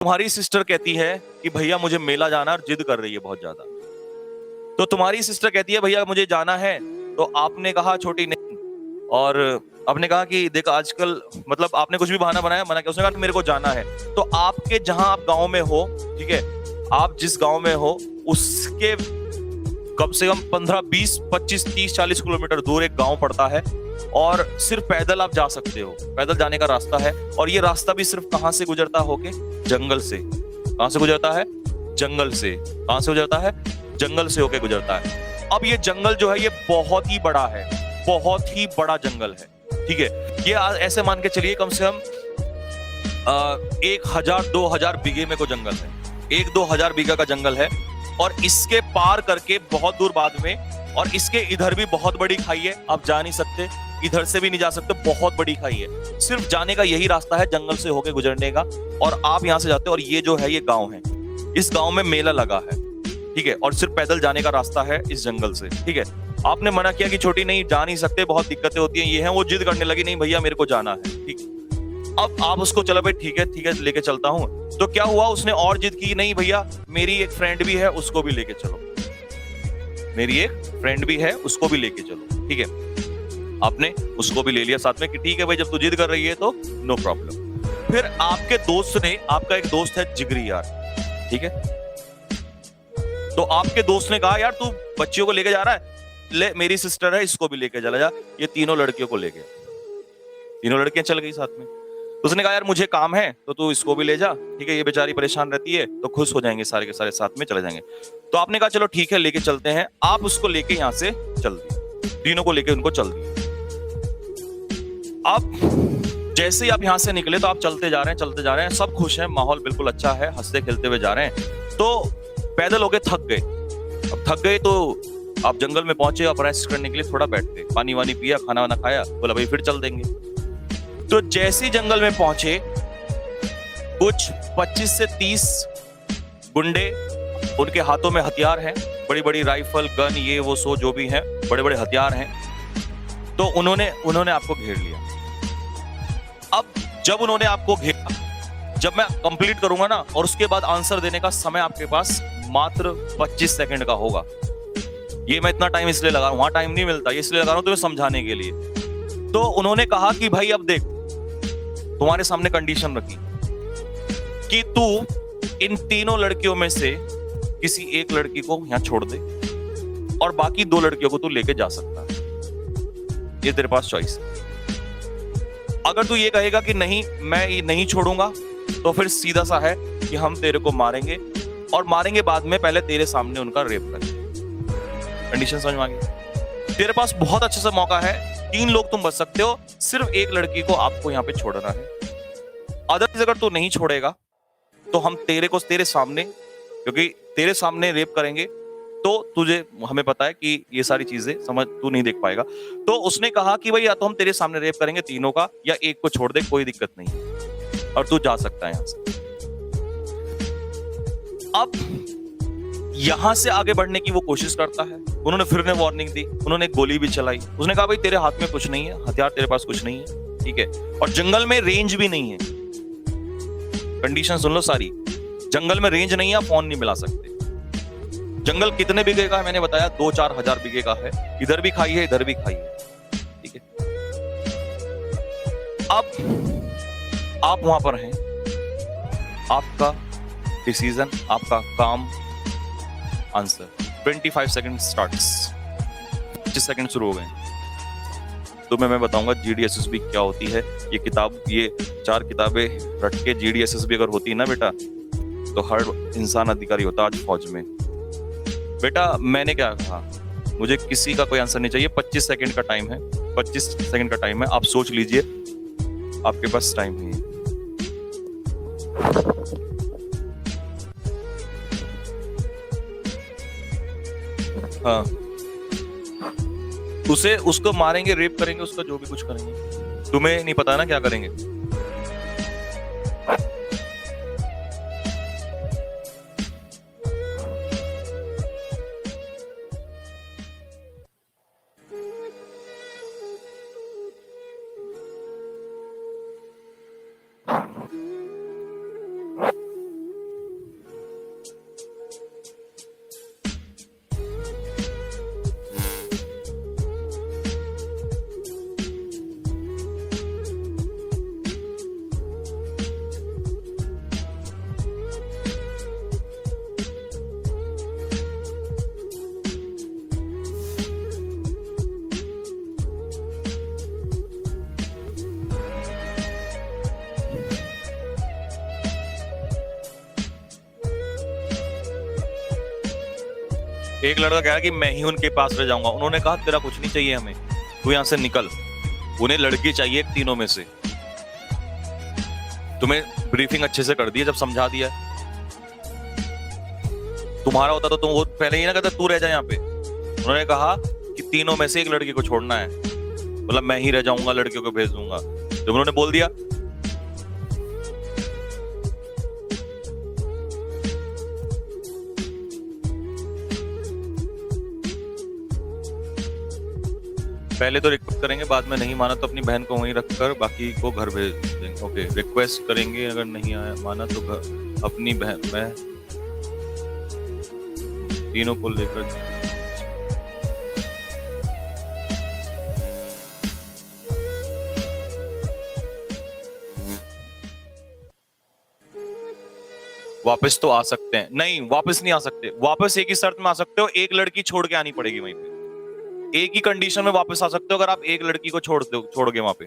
तुम्हारी सिस्टर कहती है कि भैया मुझे मेला जाना, और जिद कर रही है बहुत ज्यादा। तो तुम्हारी सिस्टर कहती है भैया मुझे जाना है, तो आपने कहा छोटी नहीं, और आपने कहा कि देख आजकल, मतलब आपने कुछ भी बहाना बनाया, मना किया, उसने कहा मेरे को जाना है। तो आपके जहां आप गांव में हो, ठीक है, आप जिस गांव में हो उसके कम से कम 15, 20, 25, 30, 40 किलोमीटर दूर एक गांव पड़ता है, और सिर्फ पैदल आप जा सकते हो, पैदल जाने का रास्ता है। और ये रास्ता भी सिर्फ कहां से गुजरता होके? जंगल से। कहां से गुजरता है? जंगल से। कहां से गुजरता है? जंगल से होके गुजरता है। अब ये जंगल जो है ये बहुत ही बड़ा है, बहुत ही बड़ा जंगल है, ठीक है। ये ऐसे मान के चलिए कम से कम 1000-2000 बीघे में को जंगल है, 1-2 हजार बीघा का जंगल है। और इसके पार करके बहुत दूर बाद में, और इसके इधर भी बहुत बड़ी खाई है, आप जा नहीं सकते, इधर से भी नहीं जा सकते, बहुत बड़ी खाई है। सिर्फ जाने का यही रास्ता है जंगल से होके गुजरने का, और आप यहां से जाते हो। और ये जो है ये गांव है, इस गांव में मेला लगा है, ठीक है, और सिर्फ पैदल जाने का रास्ता है इस जंगल से, ठीक है। आपने मना किया कि छोटी नहीं, जा नहीं सकते, बहुत दिक्कतें होती हैं, ये है वो, जिद करने लगी, नहीं भैया मेरे को जाना है, ठीक। अब आप उसको, चलो भाई ठीक है लेके चलता हूं। तो क्या हुआ, उसने और जिद की, नहीं भैया मेरी एक फ्रेंड भी है, उसको भी लेके चलो, मेरी एक फ्रेंड भी है, उसको भी लेके चलो, ठीक है। आपने उसको भी ले लिया साथ में कि ठीक है भाई, जब तू जिद कर रही है तो नो प्रॉब्लम। फिर आपके दोस्त ने, आपका एक दोस्त है जिगरी यार, ठीक है, तो आपके दोस्त ने कहा यार तू बच्चियों को लेके जा रहा है, ले मेरी सिस्टर है, इसको भी लेके चला जा। ये तीनों लड़कियों को लेके, तीनों लड़कियां चल गई साथ में। उसने कहा यार मुझे काम है, तो तू इसको भी ले जा, ठीक है, ये बेचारी परेशान रहती है, तो खुश हो जाएंगे सारे के सारे, साथ में चले जाएंगे। तो आपने कहा चलो ठीक है लेके चलते हैं। आप उसको लेके यहां से चल दिए, तीनों को लेके उनको चल दिए। अब जैसे ही आप यहां से निकले तो आप चलते जा रहे हैं, चलते जा रहे हैं, सब खुश हैं, माहौल बिल्कुल अच्छा है, हंसते खेलते हुए जा रहे हैं। तो पैदल हो गए, थक गए। अब थक गए तो आप जंगल में पहुंचे, आप रेस्ट करने के लिए थोड़ा बैठ गए, पानी वानी पिया, खाना वाना खाया, बोला भाई फिर चल देंगे। तो जैसे ही जंगल में पहुंचे, कुछ 25 से 30 गुंडे, उनके हाथों में हथियार हैं, बड़ी बड़ी राइफल, गन, ये वो सो जो भी हैं, बड़े बड़े हथियार हैं। तो उन्होंने आपको घेर लिया। अब जब उन्होंने आपको घेरा, जब मैं कंप्लीट करूंगा ना, और उसके बाद आंसर देने का समय आपके पास मात्र 25 सेकंड का होगा। ये मैं इतना टाइम इसलिए लगा रहा हूं, वहां टाइम नहीं मिलता, इसलिए लगा रहा हूं तुम्हें समझाने के लिए। तो उन्होंने कहा कि भाई अब देख, तुम्हारे सामने कंडीशन रखी कि तू इन तीनों लड़कियों में से किसी एक लड़की को यहां छोड़ दे, और बाकी 2 लड़कियों को तू लेके जा सकता है, ये तेरे पास चॉइस है। अगर तू ये कहेगा कि नहीं मैं ये नहीं छोड़ूंगा, तो फिर सीधा सा है कि हम तेरे को मारेंगे, और मारेंगे बाद में, पहले तेरे सामने उनका रेप करेंगे। कंडीशन समझ में आ गई? तेरे पास बहुत अच्छा सा मौका है, 3 लोग तुम बच सकते हो, सिर्फ एक लड़की को आपको यहाँ पे छोड़ना है। अदरवाइज अगर तू नहीं छोड़ेगा तो हम तेरे सामने, क्योंकि तेरे सामने रेप करेंगे, तो तुझे, हमें पता है कि ये सारी चीजें समझ तू नहीं देख पाएगा। तो उसने कहा कि भाई या तो हम तेरे सामने रेप करेंगे तीनों का, या एक को छोड़ दे, कोई दिक्कत नहीं, और तू जा सकता है यहां से। अब यहां से आगे बढ़ने की वो कोशिश करता है। उन्होंने फिर ने वार्निंग दी, उन्होंने गोली भी चलाई। उसने कहा भाई तेरे हाथ में कुछ नहीं है, हथियार तेरे पास कुछ नहीं है, ठीक है, और जंगल में रेंज भी नहीं है। कंडीशन सुन लो सारी, जंगल में रेंज नहीं है, फोन नहीं मिला सकते। जंगल कितने बीघे का है मैंने बताया, 2-4 हजार बीघे का है, इधर भी खाई है, इधर भी खाई है, ठीक है। अब आप वहां पर हैं, आपका डिसीजन, आपका काम, आंसर। 25 सेकंड स्टार्ट्स, 25 सेकंड शुरू हो गए। तुम्हें मैं बताऊंगा GDSSB क्या होती है। ये किताब, ये 4 किताबें रट के GDSSB अगर होती है ना बेटा, तो हर इंसान अधिकारी होता आज फौज में। बेटा मैंने क्या कहा, मुझे किसी का कोई आंसर नहीं चाहिए। 25 सेकंड का टाइम है, 25 सेकंड का टाइम है, आप सोच लीजिए, आपके पास टाइम है। हाँ, उसको मारेंगे, रेप करेंगे, उसका जो भी कुछ करेंगे, तुम्हें नहीं पता ना क्या करेंगे। एक लड़का कह रहा है कि मैं ही उनके पास रह जाऊंगा। उन्होंने कहा तेरा कुछ नहीं चाहिए हमें, तू यहां से निकल। उन्हें लड़की चाहिए तीनों में से। तुम्हें ब्रीफिंग अच्छे से कर दी है, जब समझा दिया। तुम्हारा होता तो तुम वो पहले ही ना कहते तू रह जा यहाँ पे। उन्होंने कहा कि तीनों में से एक लड़की को छोड़ना है, मतलब मैं ही रह जाऊंगा, लड़कियों को भेज दूंगा। जब उन्होंने बोल दिया, पहले तो रिक्वेस्ट करेंगे, बाद में नहीं माना तो अपनी बहन को वहीं रखकर बाकी को घर भेज देंगे। ओके, रिक्वेस्ट करेंगे, अगर नहीं आया माना तो घर अपनी बहन में तीनों को लेकर। वापस तो आ सकते हैं? नहीं, वापस नहीं आ सकते। वापस एक ही शर्त में आ सकते हो, एक लड़की छोड़ के आनी पड़ेगी वहीं पे। एक ही कंडीशन में वापस आ सकते हो, अगर आप एक लड़की को छोड़ गए वहां पे।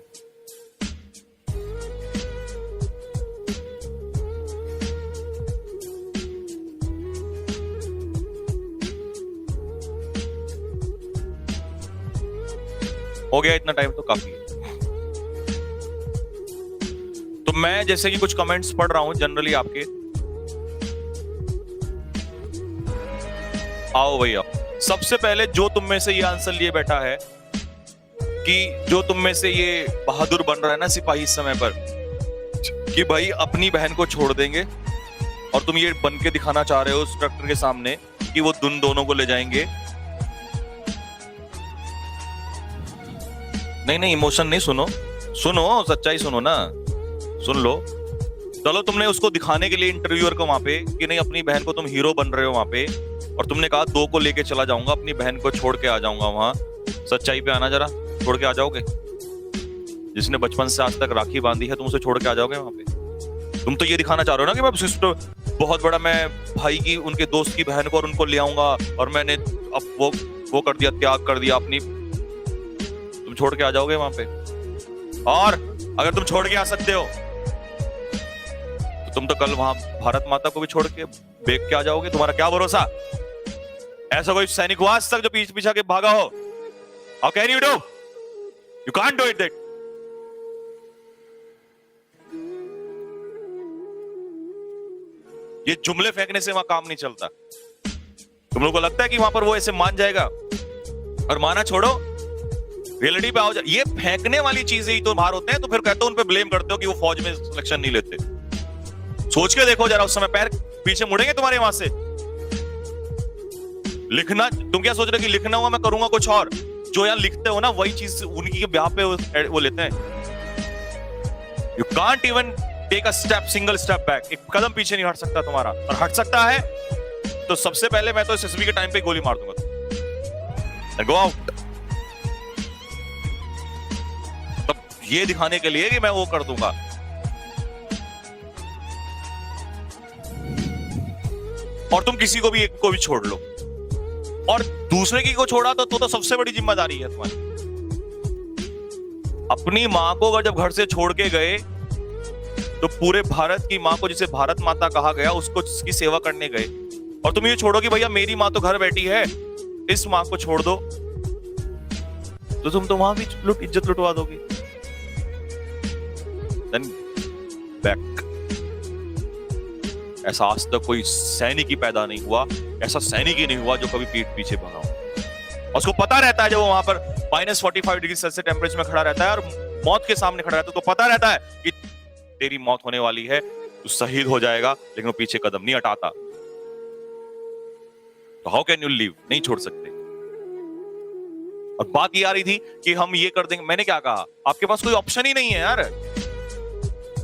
हो गया इतना टाइम तो काफी है। तो मैं जैसे कि कुछ कमेंट्स पढ़ रहा हूं जनरली आपके। आओ भैया, सबसे पहले जो तुम में से ये आंसर लिए बैठा है कि जो तुम में से ये बहादुर बन रहा है ना सिपाही इस समय पर, कि भाई अपनी बहन को छोड़ देंगे, और तुम ये बन के दिखाना चाह रहे हो उस डॉक्टर के सामने कि वो दोनों को ले जाएंगे। नहीं, इमोशन नहीं, सुनो, सच्चाई सुनो ना, सुन लो। चलो, तुमने उसको दिखाने के लिए इंटरव्यूअर को वहां पे कि नहीं अपनी बहन को तुम हीरो बन रहे हो वहां पे, और तुमने कहा 2 को लेके चला जाऊंगा, अपनी बहन को छोड़ के आ जाऊंगा वहां। सच्चाई पे आना जरा, छोड़ के आ जाओगे? जिसने बचपन से आज तक राखी बांधी है, तुम उसे छोड़ के आ जाओगे वहां पे? तुम तो ये दिखाना चाह रहे हो ना कि मैं सिस्टर बहुत बड़ा, मैं भाई की उनके दोस्त की बहन को और उनको ले आऊंगा, और मैंने अब वो कर दिया, त्याग कर दिया अपनी। तुम छोड़ के आ जाओगे वहां पे? और अगर तुम छोड़ के आ सकते हो तो तुम तो कल वहां भारत माता को भी छोड़ के बेच के आ जाओगे। तुम्हारा क्या भरोसा? ऐसा कोई सैनिक हुआ आज तक जो पीछे के भागा हो? How can you do? You can't do it that. ये जुमले फेंकने से वहां काम नहीं चलता। तुम लोगों को लगता है कि वहां पर वो ऐसे मान जाएगा? और माना छोड़ो, रियलिटी पे आओ। ये फेंकने वाली चीजें ही तो बाहर होते हैं, तो फिर कहते हो उन पे ब्लेम करते हो कि वो फौज में सिलेक्शन नहीं लेते। सोच के देखो जरा, उस समय पैर पीछे मुड़ेंगे तुम्हारे वहां से? लिखना, तुम क्या सोच रहे हो कि लिखना हुआ मैं करूंगा कुछ और? जो यहां लिखते हो ना वही चीज उनकी ब्याह पे वो लेते हैं। You can't even take a step, single step back. एक कदम पीछे नहीं हट सकता तुम्हारा, और हट सकता है तो सबसे पहले मैं तो एसएसबी के टाइम पे गोली मार दूंगा। Go out. तब ये दिखाने के लिए कि मैं वो कर दूंगा। और तुम किसी को भी, एक को भी छोड़ लो, और दूसरे की को छोड़ा तो सबसे बड़ी जिम्मेदारी है तुम्हारी। अपनी मां को अगर जब घर से छोड़ के गए तो पूरे भारत की मां को, जिसे भारत माता कहा गया, उसको उसकी सेवा करने गए, और तुम ये छोड़ो कि भैया मेरी मां तो घर बैठी है, इस मां को छोड़ दो, तो तुम तो वहां भी इज्जत लुटवा दोगे। बैक। ऐसा आज तक कोई सैनिक ही पैदा नहीं हुआ, ऐसा सैनिक ही नहीं हुआ जो कभी पीठ पीछे भागा हो। और उसको पता रहता है जब वो वहां पर -45 डिग्री सेल्सियस टेम्परेचर में खड़ा रहता है और मौत के सामने खड़ा रहता है, तो पता रहता है कि तेरी मौत होने वाली है, तू शहीद हो जाएगा, लेकिन वो पीछे कदम नहीं हटाता। तो हाउ कैन यू लीव? नहीं छोड़ सकते। और बात ये आ रही थी कि हम ये कर देंगे। मैंने क्या कहा? आपके पास कोई ऑप्शन ही नहीं है यार।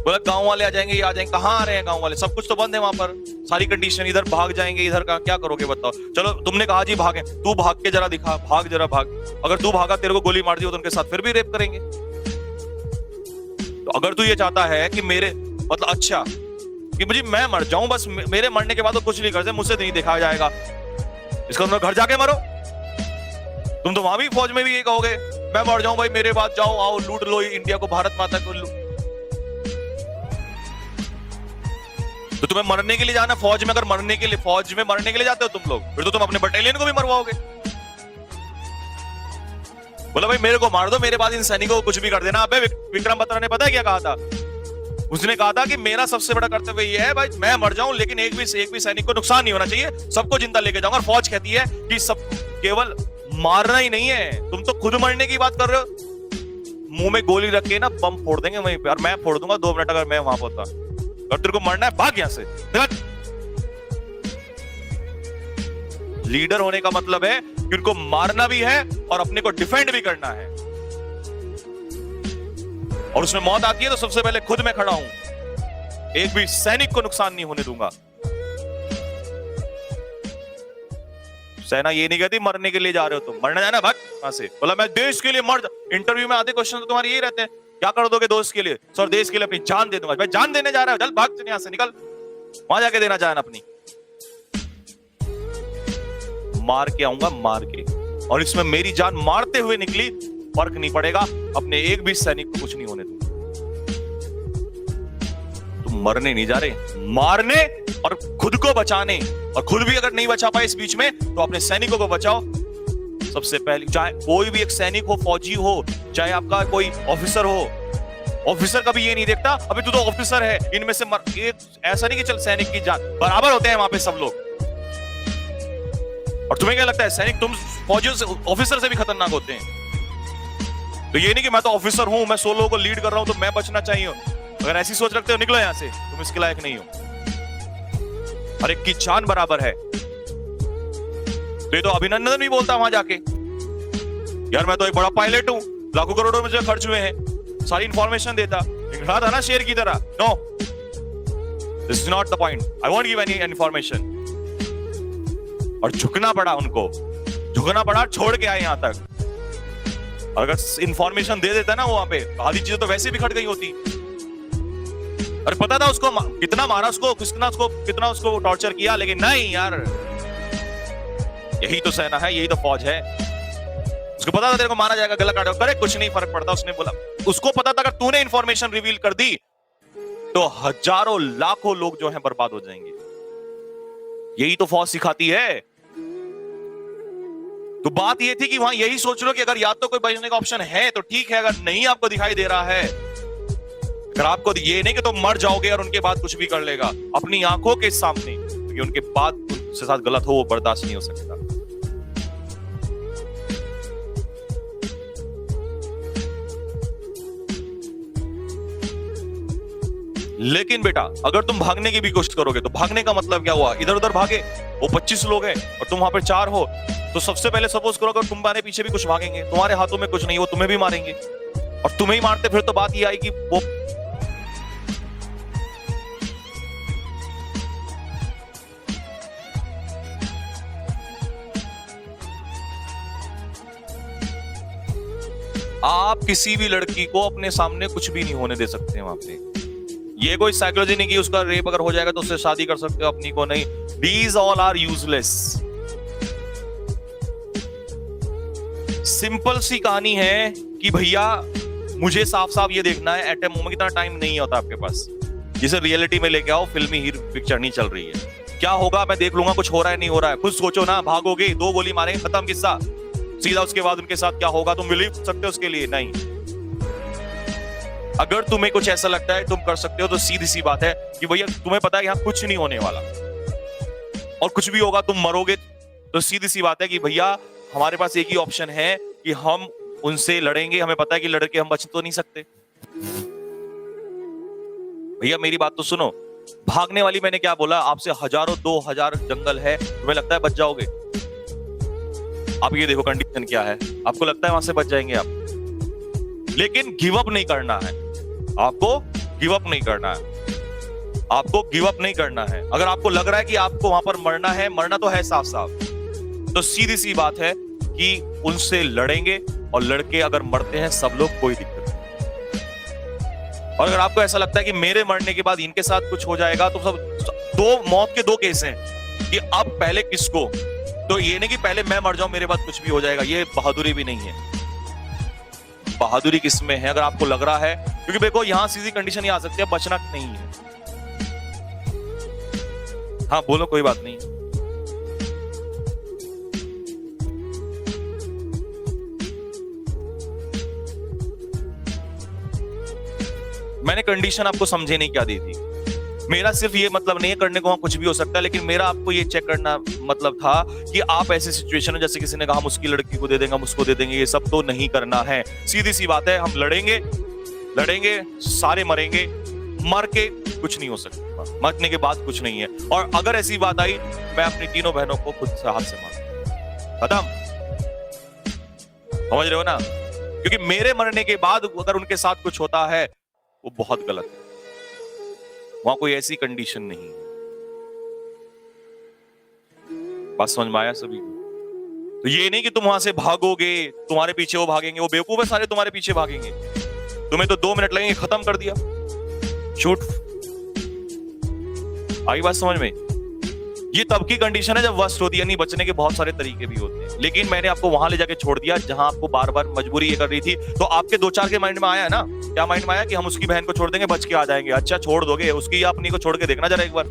बोला गांव वाले आ जाएंगे, ये आ जाएंगे। कहां आ रहे हैं गांव वाले? सब कुछ तो बंद है वहां पर, सारी कंडीशन। इधर भाग जाएंगे, इधर का क्या करोगे बताओ? चलो तुमने कहा जी भागे, तू भाग के जरा दिखा, भाग जरा भाग। अगर तू भागा, तेरे को गोली मार दी तो उनके साथ फिर भी रेप करेंगे। तो अगर तू ये चाहता है कि मेरे मतलब अच्छा कि मुझे मैं मर जाऊं, बस मेरे मरने के बाद तो कुछ नहीं करते, मुझसे नहीं देखा जाएगा, इसका मतलब घर जाके मरो। तुम तो वहां भी फौज में भी ये कहोगे मैं मर जाऊं भाई, मेरे बाद जाओ, आओ लूट लो इंडिया को, भारत माता को लूट। तो तुम्हें मरने के लिए जाना फौज में, अगर मरने के लिए फौज में मरने के लिए जाते हो तुम लोग, फिर तो तुम अपने बटालियन को भी मरवाओगे। बोला भाई मेरे को मार दो, मेरे बाद इन सैनिकों को कुछ भी कर देना। अबे विक्रम बत्रा ने पता है क्या कहा था? उसने कहा था कि मेरा सबसे बड़ा कर्तव्य ये है भाई, मैं मर जाऊं लेकिन एक भी सैनिक को नुकसान नहीं होना चाहिए, सबको जिंदा लेके जाऊंगा। और फौज कहती है कि सब केवल मारना ही नहीं है, तुम तो खुद मरने की बात कर रहे हो। मुंह में गोली रख के ना बम फोड़ देंगे वहीं पे, और मैं फोड़ दूंगा 2 मिनट अगर मैं वहां पहुंचा। और तेरे को मरना है, भाग यहां से। लीडर होने का मतलब है कि उनको मारना भी है और अपने को डिफेंड भी करना है। और उसमें मौत आती है तो सबसे पहले खुद मैं खड़ा हूं, एक भी सैनिक को नुकसान नहीं होने दूंगा। सेना ये नहीं कहती मरने के लिए जा रहे हो तुम, मरने जाना भाग वहां से। बोला मैं देश के लिए मर। इंटरव्यू में आधे क्वेश्चन तो तुम्हारे यही रहते हैं, क्या कर दोगे देश के लिए? सर देश के लिए अपनी जान दे दूंगा। भाई जान देने जा रहा है, चल भाग यहां से, निकल वहां जाके देना जान अपनी। मार के आऊंगा, मार के। और इसमें मेरी जान मारते हुए निकली, फर्क नहीं पड़ेगा, अपने एक भी सैनिक को कुछ नहीं होने दूंगा। तुम मरने नहीं जा रहे, मारने और खुद को बचाने। और खुद भी अगर नहीं बचा पाए इस बीच में तो अपने सैनिकों को बचाओ सबसे पहले। चाहे कोई भी एक सैनिक हो, फौजी हो, चाहे आपका कोई ऑफिसर हो, ऑफिसर कभी ये नहीं देखता अभी तू तो ऑफिसर है, इनमें से मर। ये ऐसा नहीं कि चल सैनिक की जान, बराबर होते हैं वहां पे सब लोग। और तुम्हें क्या लगता है सैनिक तुम फौजियों से, ऑफिसर से भी खतरनाक होते हैं? तो ये नहीं कि मैं तो ऑफिसर हूं, मैं 100 लोगों को लीड कर रहा हूं तो मैं बचना चाहिए। अगर ऐसी सोच रखते हो निकलो यहां से, तुम इसके लायक नहीं हो। हर एक की जान बराबर है। तो ये तो अभिनंदन भी बोलता वहां जाके, यार मैं तो एक बड़ा पायलट हूं, लाखों करोड़ों में जो खर्च हुए हैं, सारी इंफॉर्मेशन देता। खड़ा था ना शेर की तरह। No, this is not the point, I won't give any information. और झुकना पड़ा उनको, झुकना पड़ा, छोड़ के आए यहां तक। अगर इंफॉर्मेशन दे देता ना वहां पे, आधी चीजें तो वैसे भी खट गई होती। अरे पता था उसको कितना मारा, उसको कितना उसको टॉर्चर किया, लेकिन नहीं यार, यही तो सेना है, यही तो फौज है। उसको पता था तेरे को मारा जाएगा, गला काटा, करे कुछ नहीं फर्क पड़ता। उसने बोला, उसको पता था अगर तूने इंफॉर्मेशन रिवील कर दी तो हजारों लाखों लोग जो हैं बर्बाद हो जाएंगे। यही तो फौज सिखाती है। तो बात ये थी कि वहां यही सोच लो कि अगर या तो कोई बचने का ऑप्शन है तो ठीक है, अगर नहीं आपको दिखाई दे रहा है, अगर आपको ये नहीं कि तुम मर जाओगे और उनके बाद कुछ भी कर लेगा अपनी आंखों के सामने, क्योंकि उनके बाद उसके साथ गलत हो वो बर्दाश्त नहीं हो सकता। लेकिन बेटा अगर तुम भागने की भी कोशिश करोगे तो भागने का मतलब क्या हुआ? इधर उधर भागे, वो 25 लोग हैं और तुम वहां पे 4 हो, तो सबसे पहले सपोज करो अगर तुम्हारे पीछे भी कुछ भागेंगे, तुम्हारे हाथों में कुछ नहीं, वो तुम्हें भी मारेंगे और तुम्हें ही मारते, फिर तो बात ये आएगी वो आप किसी भी लड़की को अपने सामने कुछ भी नहीं होने दे सकते वहां पे। ये कोई साइकोलॉजी नहीं कि उसका रेप अगर हो जाएगा तो उससे शादी कर सकते हो, अपनी को नहीं। These all are useless। Simple सी कहानी है कि भैया मुझे साफ साफ ये देखना है, एट ए मोमेंट इतना टाइम नहीं होता आपके पास जिसे रियलिटी में लेके आओ। फिल्मी हीरो पिक्चर नहीं चल रही है। क्या होगा मैं देख लूंगा, कुछ हो रहा है नहीं हो रहा है, खुद सोचो ना। भागोगे, 2 गोली मारेंगे, खत्म किस्सा, सीधा उसके बाद उनके साथ क्या होगा तुम बिलीव सकते हो उसके लिए? नहीं। अगर तुम्हें कुछ ऐसा लगता है तुम कर सकते हो तो सीधी सी बात है कि भैया तुम्हें पता है यहां कुछ नहीं होने वाला और कुछ भी होगा तुम मरोगे, तो सीधी सी बात है कि भैया हमारे पास एक ही ऑप्शन है कि हम उनसे लड़ेंगे। हमें पता है कि लड़के हम बच तो नहीं सकते। भैया मेरी बात तो सुनो, भागने वाली मैंने क्या बोला आपसे, हजारों 2000 जंगल है, तुम्हें लगता है बच जाओगे? आप ये देखो कंडीशन क्या है, आपको लगता है वहां से बच जाएंगे आप? लेकिन गिव अप नहीं करना है, आपको गिव अप नहीं करना है, आपको गिव अप नहीं करना है। अगर आपको लग रहा है कि आपको वहां पर मरना है, मरना तो है साफ साफ, तो सीधी सी बात है कि उनसे लड़ेंगे और लड़के अगर मरते हैं सब लोग, कोई दिक्कत नहीं। और अगर आपको ऐसा लगता है कि मेरे मरने के बाद इनके साथ कुछ हो जाएगा, तो सब मौत के 2 केस हैं कि अब पहले किसको, तो ये नहीं कि पहले मैं मर जाऊं मेरे बाद कुछ भी हो जाएगा, ये बहादुरी भी नहीं है। बहादुरी किसमें है? अगर आपको लग रहा है, क्योंकि देखो यहां सीधी कंडीशन ये आ सकती है, बचना नहीं है। हाँ बोलो, कोई बात नहीं। मैंने कंडीशन आपको समझे नहीं क्या दी थी। मेरा सिर्फ ये मतलब नहीं है, करने को कुछ भी हो सकता है, लेकिन मेरा आपको ये चेक करना मतलब था कि आप ऐसी सिचुएशन में, जैसे किसी ने कहा हम उसकी लड़की को दे देंगे, हम उसको दे देंगे, ये सब तो नहीं करना है। सीधी सी बात है, हम लड़ेंगे, सारे मरेंगे, मर के कुछ नहीं हो सकता, मरने के बाद कुछ नहीं है। और अगर ऐसी बात आई, मैं अपनी तीनों बहनों को खुद से हाथ से मारूंगा, खत्म। समझ रहे हो ना? क्योंकि मेरे मरने के बाद अगर उनके साथ कुछ होता है, वो बहुत गलत है। वहां कोई ऐसी कंडीशन नहीं है। बात समझ में आया सभी को? तो ये नहीं कि तुम वहां से भागोगे, तुम्हारे पीछे वो भागेंगे, वो बेवकूफ है, सारे तुम्हारे पीछे भागेंगे। तुम्हें तो 2 मिनट लगेंगे, खत्म कर दिया, शूट। आई बात समझ में? ये तब की कंडीशन है जब वर्स्ट होती है, नहीं बचने के बहुत सारे तरीके भी होते हैं। लेकिन मैंने आपको वहां ले जाके छोड़ दिया जहां आपको बार बार मजबूरी ये कर रही थी। तो आपके 2-4 के माइंड में आया है ना, क्या माइंड में आया कि हम उसकी बहन को छोड़ देंगे, बच के आ जाएंगे। अच्छा छोड़ दोगे उसकी या अपनी को? छोड़ के देखना जरा एक बार।